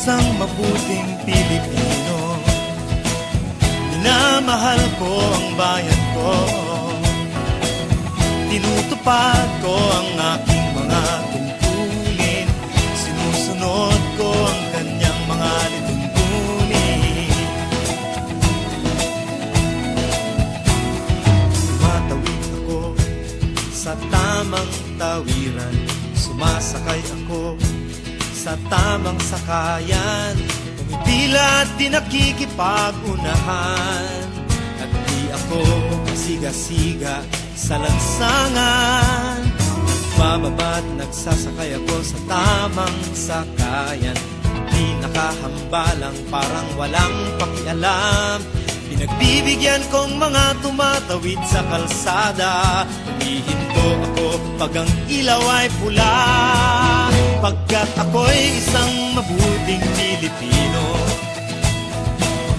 isang mabuting Pilipino. Minamahal ko ang bayan ko, tinutupad ko ang aking mga tungkulin, sinusunod ko ang kanyang mga lituntunin. Tumatawid ako sa tamang tawiran, sumasakay ako sa tamang sakayan, pumipila at di nakikipag-unahan, at di ako pasiga-siga sa lansangan. Nagbababa't nagsasakay ako sa tamang sakayan, di nakahambalang parang walang pakialam. Pinagbibigyan kong mga tumatawid sa kalsada, humihinto ako pag ang ilaw ay pula, pagkat ako'y isang mabuting Pilipino.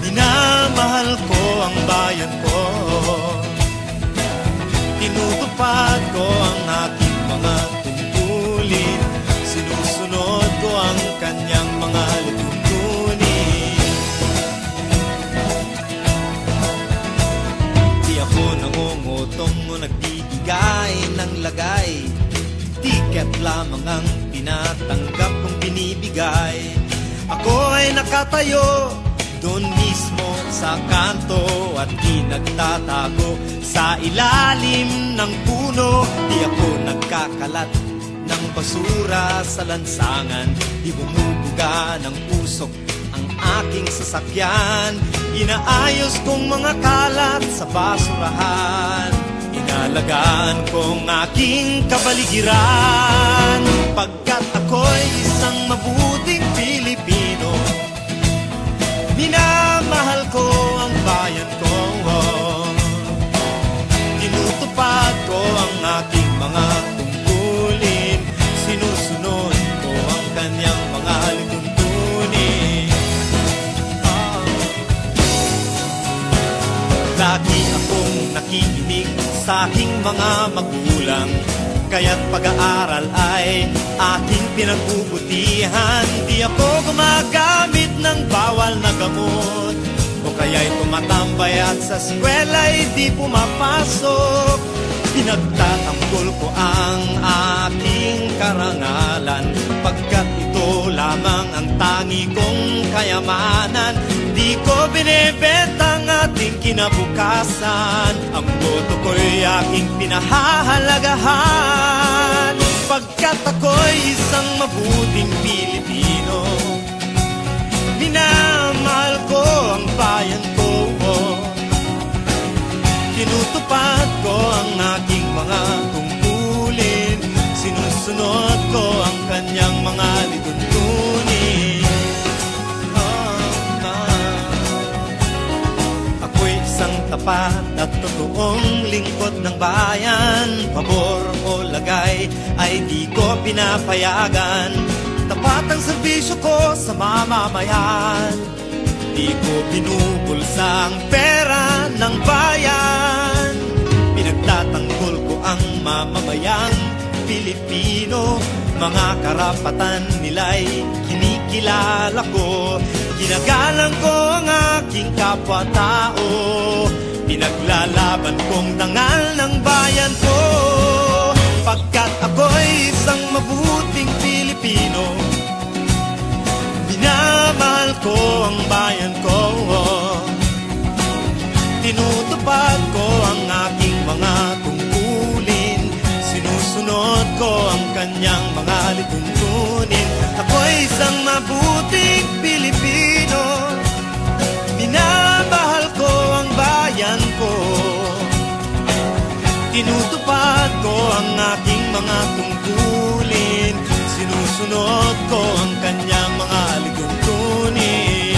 Minamahal ko ang bayan ko, tinutupad ko ang aking mga tungkulin, sinusunod ko ang kanyang mga lituntunin. Di ako nangungutong o nagbibigay ng lagay, tiket lamang ang tinatanggap kong binibigay. Ako ay nakatayo doon mismo sa kanto at di nagtatago sa ilalim ng puno. Di ako nagkakalat ng basura sa lansangan, di bumubuga ng usok ang aking sasakyan. Inaayos kong mga kalat sa basurahan, inalagaan kong aking kabaligiran, pagkat ako'y isang mabuting Pilipino. Minamahal ko ang bayan ko, tinutupad ko ang aking mga tungkulin, sinusunod ko ang kanyang mga lituntunin. Lagi akong nakikinig sa aking mga magulang, kaya't pag-aaral ay aking pinagbubutihan. Di ako gumagamit ng bawal na gamot, o kaya'y tumatambay at sa eskwela'y di pumapasok. Pinagtatanggol ko ang aking karangalan, pagkat ito lamang ang tangi kong kayamanan. Di ko binebenta ang ating kinabukasan, ang boto ko'y aking pinahahalagahan, pagkat ako'y isang mabuting Pilipino. Minamahal ko ang bayan ko, tinutupad ko ang aking mga tungkulin, sinusunod ko ang kanyang mga lituntunin. Ako'y isang tapat at totoong lingkod ng bayan, pabor o lagay ay di ko pinapayagan. Tapat ang serbisyo ko sa mamamayan, di ko binubulsa ang pera ng bayan. Pinagtatanggol ko ang mamamayang Pilipino, mga karapatan nila'y kinikilala ko. Ginagalang ko ang aking kapwa-tao, pinaglalaban kong dangal ng bayan ko, pagkat ako'y isang mabuting Pilipino. Minamahal ko ang bayan ko, tinutupad ko ang aking mga tungkulin, sinusunod ko ang kanyang mga lituntunin. Ako'y isang mabuting Pilipino, minamahal ko ang bayan ko, tinutupad ko ang aking mga tungkulin, sinusunod ko ang kanyang mga lituntunin.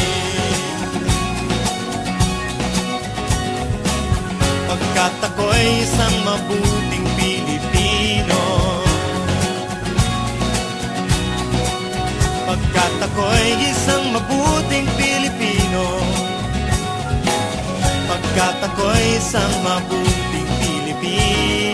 Pagkat ako'y isang mabuting Pilipino, pagkat ako'y isang mabuting Pilipino, pagkat ako'y isang mabuting Pilipino.